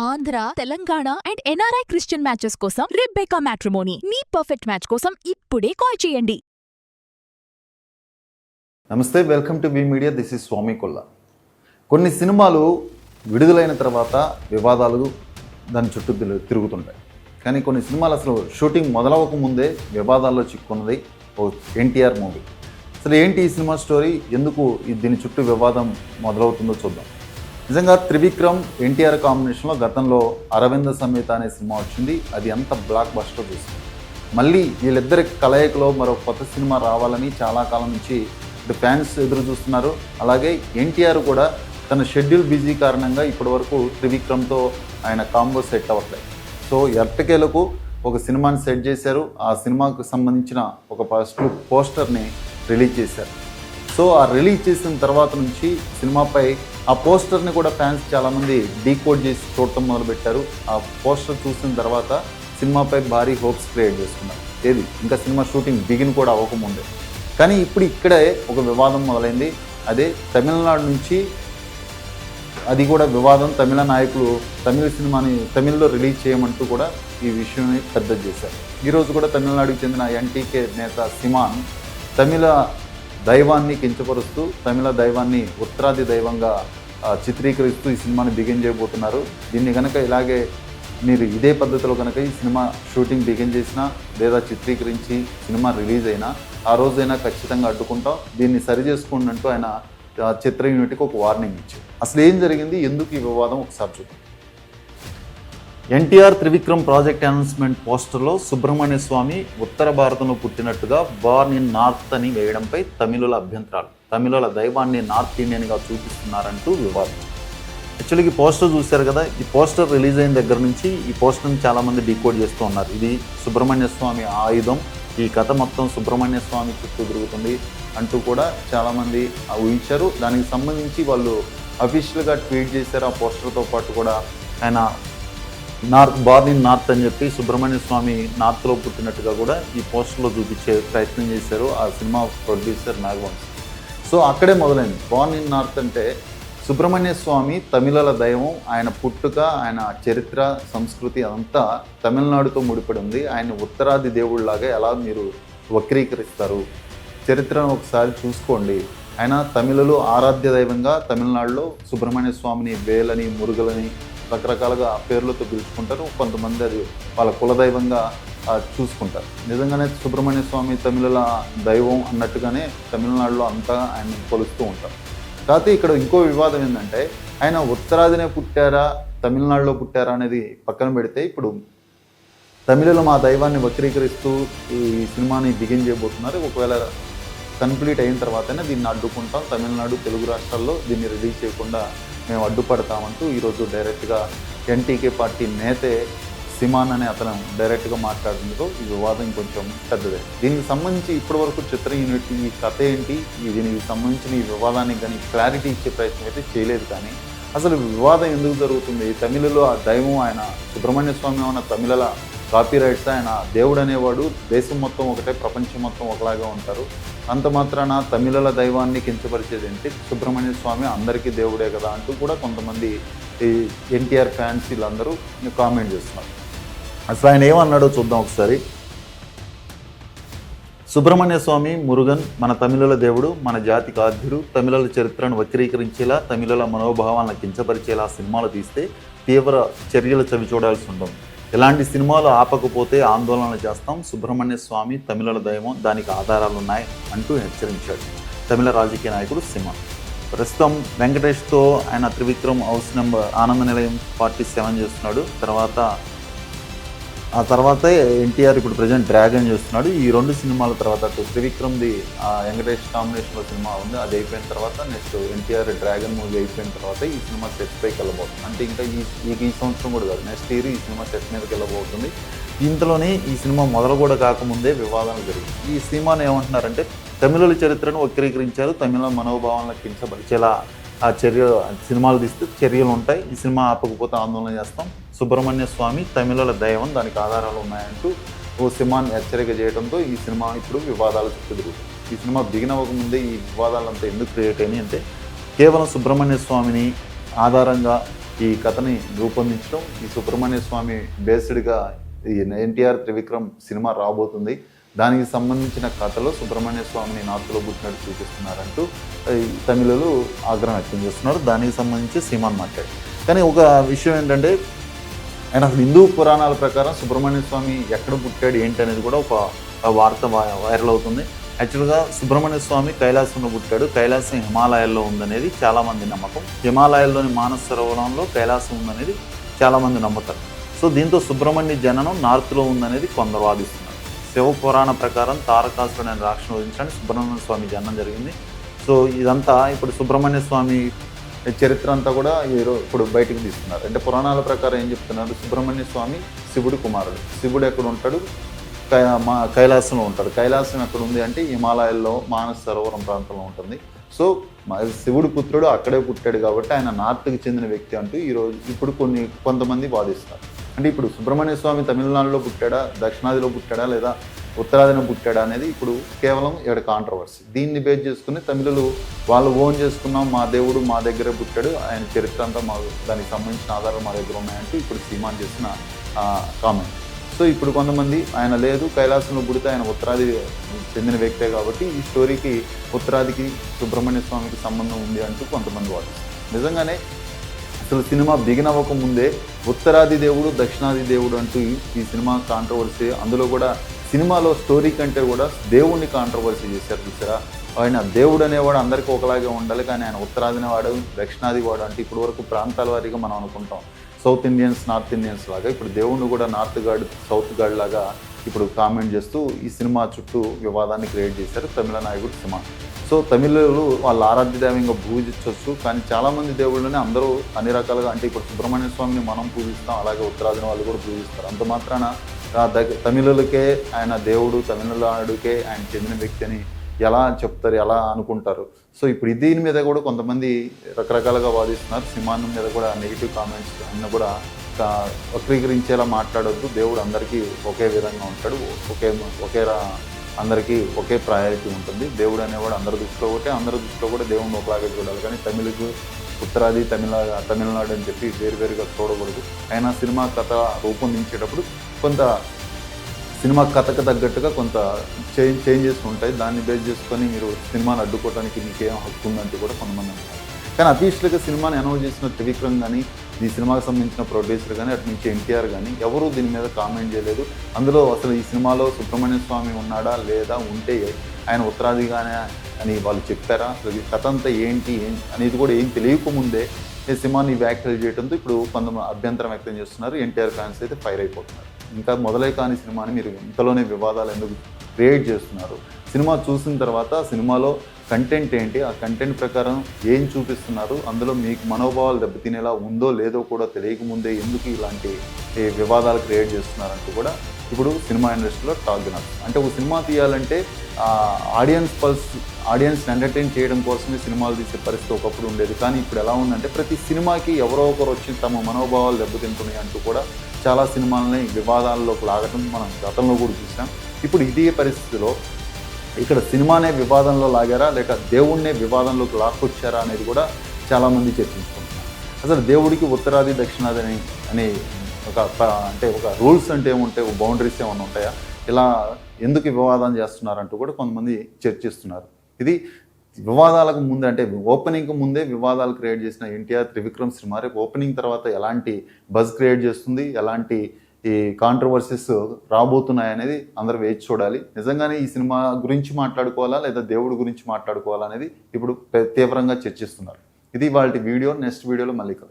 Andhra, Telangana and NRI Christian matches కోసం Rebecca matrimony మీ perfect match కోసం ఇప్పుడే కాల్ చేయండి. నమస్తే, welcome to B media. This is Swami Kolla. కొన్ని సినిమాలు విడుదలైన తర్వాత వివాదాలు దాని చుట్టూ తిరుగుతుంటాయి. కానీ కొన్ని సినిమాలు అసలు షూటింగ్ మొదలవక ముందే వివాదాల్లో చిక్కున్నది ఓ ఎన్టీఆర్ మూవీ. అసలు ఏంటి ఈ సినిమా స్టోరీ, ఎందుకు దీని చుట్టూ వివాదం మొదలవుతుందో చూద్దాం. నిజంగా త్రివిక్రమ్ ఎన్టీఆర్ కాంబినేషన్లో గతంలో అరవింద సమేత అనే సినిమా వచ్చింది. అది ఎంత బ్లాక్ బస్టర్ చూసింది. మళ్ళీ వీళ్ళిద్దరి కలయికలో మరో కొత్త సినిమా రావాలని చాలా కాలం నుంచి ఇటు ఫ్యాన్స్ ఎదురు చూస్తున్నారు. అలాగే ఎన్టీఆర్ కూడా తన షెడ్యూల్ బిజీ కారణంగా ఇప్పటివరకు త్రివిక్రమ్తో ఆయన కాంబో సెట్ అవ్వట్లేదు. సో ఎట్టకేలకు ఒక సినిమాని సెట్ చేశారు. ఆ సినిమాకు సంబంధించిన ఒక ఫస్ట్ పోస్టర్ని రిలీజ్ చేశారు. సో ఆ రిలీజ్ చేసిన తర్వాత నుంచి సినిమాపై ఆ పోస్టర్ని కూడా ఫ్యాన్స్ చాలామంది డీకోడ్ చేసి చూడటం మొదలుపెట్టారు. ఆ పోస్టర్ చూసిన తర్వాత సినిమాపై భారీ హోప్స్ క్రియేట్ చేసుకున్నారు. ఏది ఇంకా సినిమా షూటింగ్ బిగిన్ కూడా అవ్వకముందే. కానీ ఇప్పుడు ఇక్కడే ఒక వివాదం మొదలైంది. అదే తమిళనాడు నుంచి అది కూడా వివాదం. తమిళ నాయకులు తమిళ సినిమాని తమిళ్లో రిలీజ్ చేయమంటూ కూడా ఈ విషయాన్ని పెద్ద చేశారు. ఈరోజు కూడా తమిళనాడుకి చెందిన ఎన్టీకే నేత సిమాన్ తమిళ దైవాన్ని కించపరుస్తూ తమిళ దైవాన్ని ఉత్తరాది దైవంగా చిత్రీకరిస్తూ ఈ సినిమాని బిగిన్ చేయబోతున్నారు. దీన్ని కనుక ఇలాగే మీరు ఇదే పద్ధతిలో కనుక ఈ సినిమా షూటింగ్ బిగిన్ చేసినా లేదా చిత్రీకరించి సినిమా రిలీజ్ అయినా ఆ రోజైనా ఖచ్చితంగా అడ్డుకుంటాం, దీన్ని సరి చేసుకోండి అంటూ ఆయన చిత్ర యూనిట్కి ఒక వార్నింగ్ ఇచ్చారు. అసలు ఏం జరిగింది, ఎందుకు ఈ వివాదం ఒకసారి చూద్దాం. ఎన్టీఆర్ త్రివిక్రమ్ ప్రాజెక్ట్ అనౌన్స్మెంట్ పోస్టర్లో సుబ్రహ్మణ్య స్వామి ఉత్తర భారతంలో పుట్టినట్టుగా బార్న్ ఇన్ నార్త్ అని వేయడంపై తమిళుల అభ్యంతరాలు. తమిళుల దైవాన్ని నార్త్ ఇండియన్గా చూపిస్తున్నారంటూ వివాదం. యాక్చువల్గా ఈ పోస్టర్ చూశారు కదా, ఈ పోస్టర్ రిలీజ్ అయిన దగ్గర నుంచి ఈ పోస్టర్ని చాలామంది డీకోడ్ చేస్తూ ఉన్నారు. ఇది సుబ్రహ్మణ్య స్వామి ఆయుధం, ఈ కథ మొత్తం సుబ్రహ్మణ్య స్వామి చుట్టూ తిరుగుతుంది అంటూ కూడా చాలామంది ఊహించారు. దానికి సంబంధించి వాళ్ళు అఫీషియల్గా ట్వీట్ చేశారు. ఆ పోస్టర్తో పాటు కూడా ఆయన బార్న్ ఇన్ నార్త్ అని చెప్పి సుబ్రహ్మణ్య స్వామి నార్త్లో పుట్టినట్టుగా కూడా ఈ పోస్టర్లో చూపించే ప్రయత్నం చేశారు ఆ సినిమా ప్రొడ్యూసర్ నాగవంశీ. సో అక్కడే మొదలైంది. బార్న్ ఇన్ నార్త్ అంటే సుబ్రహ్మణ్య స్వామి తమిళల దైవం, ఆయన పుట్టుక, ఆయన చరిత్ర, సంస్కృతి అదంతా తమిళనాడుతో ముడిపడి ఉంది. ఆయన ఉత్తరాది దేవుళ్ళలాగా ఎలా మీరు వక్రీకరిస్తారు, చరిత్రను ఒకసారి చూసుకోండి. ఆయన తమిళలు ఆరాధ్య దైవంగా తమిళనాడులో సుబ్రహ్మణ్య స్వామిని వేలని, మురుగలని రకరకాలుగా పేర్లతో పిలుచుకుంటారు. కొంతమంది అది వాళ్ళ కులదైవంగా చూసుకుంటారు. నిజంగానే సుబ్రహ్మణ్య స్వామి తమిళల దైవం అన్నట్టుగానే తమిళనాడులో అంతా ఆయన కొలుస్తూ ఉంటారు. కాకపోతే ఇక్కడ ఇంకో వివాదం ఏంటంటే ఆయన ఉత్తరాదినే పుట్టారా తమిళనాడులో పుట్టారా అనేది పక్కన పెడితే ఇప్పుడు తమిళలో మా దైవాన్ని వక్రీకరిస్తూ ఈ సినిమాని బిగిన్ చేయబోతున్నారు. ఒకవేళ కంప్లీట్ అయిన తర్వాతనే దీన్ని అడ్డుకుంటాం, తమిళనాడు తెలుగు రాష్ట్రాల్లో దీన్ని రిలీజ్ చేయకుండా మేము అడ్డుపడతామంటూ ఈరోజు డైరెక్ట్గా ఎన్టీకే పార్టీ నేతే సిమాన్ అనే అతను డైరెక్ట్గా మాట్లాడడంతో ఈ వివాదం కొంచెం పెద్దదే. దీనికి సంబంధించి ఇప్పటివరకు చిత్ర యూనిట్ ఈ కథ ఏంటి, దీనికి సంబంధించిన ఈ వివాదానికి కానీ క్లారిటీ ఇచ్చే ప్రయత్నం అయితే చేయలేదు. కానీ అసలు వివాదం ఎందుకు జరుగుతుంది, తమిళలో ఆ దైవం ఆయన సుబ్రహ్మణ్య స్వామి ఉన్న తమిళల కాపీ రైట్స్, ఆయన దేవుడు అనేవాడు దేశం మొత్తం ఒకటే, ప్రపంచం మొత్తం ఒకలాగా ఉంటారు. అంత మాత్రాన తమిళల దైవాన్ని కించపరిచేది ఏంటి, సుబ్రహ్మణ్య స్వామి అందరికీ దేవుడే కదా అంటూ కూడా కొంతమంది ఈ ఎన్టీఆర్ ఫ్యాన్స్ వీళ్ళందరూ కామెంట్ చేస్తున్నారు. అసలు ఆయన ఏమన్నాడో చూద్దాం ఒకసారి. సుబ్రహ్మణ్య స్వామి మురుగన్ మన తమిళల దేవుడు, మన జాతికి ఆద్యుడు. తమిళల చరిత్రను వక్రీకరించేలా, తమిళల మనోభావాలను కించపరిచేలా సినిమాలు తీస్తే తీవ్ర చర్యలు చవి చూడాల్సి ఉంటుంది. ఇలాంటి సినిమాలు ఆపకపోతే ఆందోళన చేస్తాం. సుబ్రహ్మణ్య స్వామి తమిళల దైవం, దానికి ఆధారాలు ఉన్నాయి అంటూ హెచ్చరించాడు తమిళ రాజకీయ నాయకుడు సినిమా. ప్రస్తుతం వెంకటేష్తో ఆయన త్రివిక్రమ్ హౌస్ నెంబర్ ఆనంద నిలయం 47 చేస్తున్నాడు. ఆ తర్వాత ఎన్టీఆర్ ఇప్పుడు ప్రజెంట్ డ్రాగన్ చేస్తున్నాడు. ఈ 2 సినిమాల తర్వాత త్రివిక్రమ్ది వెంకటేష్ కాంబినేషన్లో సినిమా ఉంది, అది అయిపోయిన తర్వాత నెక్స్ట్ ఎన్టీఆర్ డ్రాగన్ మూవీ అయిపోయిన తర్వాత ఈ సినిమా సెట్ పైకి వెళ్ళబోతుంది. అంటే ఇంకా ఈ సంవత్సరం కూడా కాదు, నెక్స్ట్ ఇయర్ ఈ సినిమా సెట్ మీదకి వెళ్ళబోతుంది. ఇంతలోనే ఈ సినిమా మొదలు కూడా కాకముందే వివాదాలు జరిగింది. ఈ సినిమాను ఏమంటున్నారంటే తమిళుల చరిత్రను వక్రీకరించారు, తమిళ మనోభావాలను కించపరిచేలా ఆ సినిమాలు తీస్తే చర్యలు ఉంటాయి, ఈ సినిమా ఆపకపోతే ఆందోళన చేస్తాం, సుబ్రహ్మణ్య స్వామి తమిళల దైవం, దానికి ఆధారాలు ఉన్నాయంటూ ఓ సినిమాని హెచ్చరిక చేయడంతో ఈ సినిమా ఇప్పుడు వివాదాలు చుట్టూ తిరుగుతుంది. ఈ సినిమా బిగిన్ అవ్వకముందే ఈ వివాదాలంతా ఎందుకు క్రియేట్ అయినాయి అంటే కేవలం సుబ్రహ్మణ్య స్వామిని ఆధారంగా ఈ కథని రూపొందించడం, ఈ సుబ్రహ్మణ్య స్వామి బేస్డ్గా ఈ ఎన్టీఆర్ త్రివిక్రమ్ సినిమా రాబోతుంది. దానికి సంబంధించిన కథలో సుబ్రహ్మణ్య స్వామిని నార్త్లో పుట్టినట్టు చూపిస్తున్నారంటూ ఈ తమిళులు ఆగ్రహం వ్యక్తం చేస్తున్నారు. దానికి సంబంధించి సీమాన్ మాట్లాడారు. కానీ ఒక విషయం ఏంటంటే, ఆయన అసలు హిందూ పురాణాల ప్రకారం సుబ్రహ్మణ్య స్వామి ఎక్కడ పుట్టాడు ఏంటి అనేది కూడా ఒక వార్త వైరల్ అవుతుంది. యాక్చువల్గా సుబ్రహ్మణ్య స్వామి కైలాసంలో పుట్టాడు. కైలాసం హిమాలయాల్లో ఉందనేది చాలామంది నమ్మకం. హిమాలయాల్లోని మానస సరోవరంలో కైలాసం ఉందనేది చాలామంది నమ్ముతారు. సో దీంతో సుబ్రహ్మణ్య జననం నార్త్లో ఉందనేది కొందరు వాదిస్తున్నారు. శివ పురాణ ప్రకారం తారకాసురుడు అనే రాక్షసుని వధించడానికి సుబ్రహ్మణ్య స్వామి జననం జరిగింది. సో ఇదంతా ఇప్పుడు సుబ్రహ్మణ్య స్వామి చరిత్ర అంతా కూడా ఇప్పుడు బయటకు తీస్తున్నారు. అంటే పురాణాల ప్రకారం ఏం చెప్తున్నారు, సుబ్రహ్మణ్య స్వామి శివుడి కుమారుడు. శివుడు ఎక్కడ ఉంటాడు, కైలాసంలో ఉంటాడు. కైలాసం ఎక్కడ ఉంది అంటే హిమాలయాల్లో మానస సరోవరం ప్రాంతంలో ఉంటుంది. సో శివుడి పుత్రుడు అక్కడే పుట్టాడు కాబట్టి ఆయన నార్త్కి చెందిన వ్యక్తి అంటూ ఇప్పుడు కొంతమంది వాదిస్తారు. అంటే ఇప్పుడు సుబ్రహ్మణ్య స్వామి తమిళనాడులో పుట్టాడా, దక్షిణాదిలో పుట్టాడా, లేదా ఉత్తరాదిన పుట్టాడా అనేది ఇప్పుడు కేవలం ఇక్కడ కాంట్రవర్సీ. దీన్ని బేస్ చేసుకుని తమిళులు వాళ్ళు ఓన్ చేసుకున్నాం, మా దేవుడు మా దగ్గరే పుట్టాడు, ఆయన చరిత్ర అంతా దానికి సంబంధించిన ఆధారాలు మా దగ్గర ఉన్నాయంటూ ఇప్పుడు సీమాన్ చేసిన కామెంట్. సో ఇప్పుడు కొంతమంది ఆయన లేదు, కైలాసంలో పుడితే ఆయన ఉత్తరాది చెందిన వ్యక్తే కాబట్టి ఈ స్టోరీకి ఉత్తరాదికి సుబ్రహ్మణ్య స్వామికి సంబంధం ఉంది అంటూ కొంతమంది వాదిస్తారు. నిజంగానే అసలు సినిమా బిగిన్ అవ్వక ముందే ఉత్తరాది దేవుడు దక్షిణాది దేవుడు అంటూ ఈ సినిమా కాంట్రవర్సీ. అందులో కూడా సినిమాలో స్టోరీ కంటే కూడా దేవుణ్ణి కాంట్రవర్సీ చేశారు చూసారా. ఆయన దేవుడు అనేవాడు అందరికీ ఒకలాగే ఉండాలి, కానీ ఆయన ఉత్తరాదిని వాడు దక్షిణాది వాడు అంటే ఇప్పటి వరకు ప్రాంతాల వారీగా మనం అనుకుంటాం. సౌత్ ఇండియన్స్ నార్త్ ఇండియన్స్ లాగా ఇప్పుడు దేవుణ్ణి కూడా నార్త్ గాడ్ సౌత్ గాడ్ లాగా ఇప్పుడు కామెంట్ చేస్తూ ఈ సినిమా చుట్టూ వివాదాన్ని క్రియేట్ చేశారు తమిళ నాయకుడు సినిమా. సో తమిళులు వాళ్ళ ఆరాధ్య దైవంగా పూజించవచ్చు, కానీ చాలామంది దేవుళ్ళని అందరూ అన్ని రకాలుగా, అంటే ఇప్పుడు సుబ్రహ్మణ్య స్వామిని మనం పూజిస్తాం, అలాగే ఉత్తరాదిన వాళ్ళు కూడా పూజిస్తారు. అంత మాత్రాన తమిళులకే ఆయన దేవుడు, తమిళనాడుకే ఆయన చెందిన వ్యక్తి అని ఎలా చెప్తారు, ఎలా అనుకుంటారు. సో ఇప్పుడు దీని మీద కూడా కొంతమంది రకరకాలుగా వాదిస్తున్నారు. సినిమాన్ మీద కూడా నెగిటివ్ కామెంట్స్ అన్న కూడా వక్రీకరించేలా మాట్లాడొద్దు, దేవుడు అందరికీ ఒకే విధంగా ఉంటాడు, అందరికీ ఒకే ప్రయారిటీ ఉంటుంది. దేవుడు అనేవాడు అందరి దృష్టిలో ఒకటే, అందరి దృష్టిలో కూడా దేవుడిని ఒకలాగే చూడాలి, కానీ తమిళకు ఉత్తరాది తమిళనాడు అని చెప్పి వేరువేరుగా చూడకూడదు. అయినా సినిమా కథ రూపొందించేటప్పుడు కొంత సినిమా కథకు తగ్గట్టుగా కొంత చేంజెస్ ఉంటాయి. దాన్ని బేస్ చేసుకొని మీరు సినిమాని అడ్డుకోవడానికి మీకేం హక్కు ఉందంటే కూడా కొంతమంది అంటారు. కానీ అఫీషియల్గా సినిమాని అనౌన్స్ చేసిన త్రివిక్రమ్ కానీ, ఈ సినిమాకి సంబంధించిన ప్రొడ్యూసర్ కానీ, అటు నుంచి ఎన్టీఆర్ కానీ ఎవరూ దీని మీద కామెంట్ చేయలేదు. అందులో అసలు ఈ సినిమాలో సుబ్రహ్మణ్య స్వామి ఉన్నాడా లేదా, ఉంటే ఆయన ఉత్తరాదిగానే అని వాళ్ళు చెప్పారా, అసలు ఈ కథ అంతా ఏంటి అనేది కూడా ఏం తెలియకముందే ఈ సినిమాని వ్యాఖ్యలు చేయడంతో ఇప్పుడు కొంతమంది అభ్యంతరం వ్యక్తం చేస్తున్నారు. ఎన్టీఆర్ ఫ్యాన్స్ అయితే ఫైర్ అయిపోతున్నారు. ఇంకా మొదలై కాని సినిమాని మీరు ఇంతలోనే వివాదాలు ఎందుకు క్రియేట్ చేస్తున్నారు? సినిమా చూసిన తర్వాత సినిమాలో కంటెంట్ ఏంటి, ఆ కంటెంట్ ప్రకారం ఏం చూపిస్తున్నారు, అందులో మీకు మనోభావాలు దెబ్బతినేలా ఉందో లేదో కూడా తెలియకముందే ఎందుకు ఇలాంటి వివాదాలు క్రియేట్ చేస్తున్నారంటూ కూడా ఇప్పుడు సినిమా ఇండస్ట్రీలో టాక్ నడుస్తుంది. అంటే ఒక సినిమా తీయాలంటే ఆడియన్స్ని ఎంటర్టైన్ చేయడం కోసమే సినిమాలు తీసే పరిస్థితి ఒకప్పుడు ఉండేది. కానీ ఇప్పుడు ఎలా ఉందంటే ప్రతి సినిమాకి ఎవరో ఒకరు వచ్చి తమ మనోభావాలు దెబ్బతింటున్నాయి అంటూ కూడా చాలా సినిమాలని వివాదాల్లోకి లాగటం మనం గతంలో కూడా చూసాం. ఇప్పుడు ఇదే పరిస్థితిలో ఇక్కడ సినిమానే వివాదంలో లాగారా, లేక దేవుణ్ణే వివాదంలోకి లాక్కొచ్చారా అనేది కూడా చాలామంది చర్చించుకుంటున్నారు. అసలు దేవుడికి ఉత్తరాది దక్షిణాది అనే ఒక రూల్స్ అంటే ఏముంటాయి, ఒక బౌండరీస్ ఏమైనా ఉంటాయా, ఇలా ఎందుకు వివాదం చేస్తున్నారంటూ కూడా కొంతమంది చర్చిస్తున్నారు. ఇది వివాదాలకు ముందే, అంటే ఓపెనింగ్కి ముందే వివాదాలు క్రియేట్ చేసిన ఎన్టీఆర్ త్రివిక్రమ్ సినిమా రేపు ఓపెనింగ్ తర్వాత ఎలాంటి బజ్ క్రియేట్ చేస్తుంది, ఎలాంటి ఈ కాంట్రవర్సీస్ రాబోతున్నాయనేది అందరూ వేచి చూడాలి. నిజంగానే ఈ సినిమా గురించి మాట్లాడుకోవాలా లేదా దేవుడి గురించి మాట్లాడుకోవాలా అనేది ఇప్పుడు తీవ్రంగా చర్చిస్తున్నారు. ఇది వాళ్ళ వీడియో. నెక్స్ట్ వీడియోలో మళ్ళీ కలుద్దాం.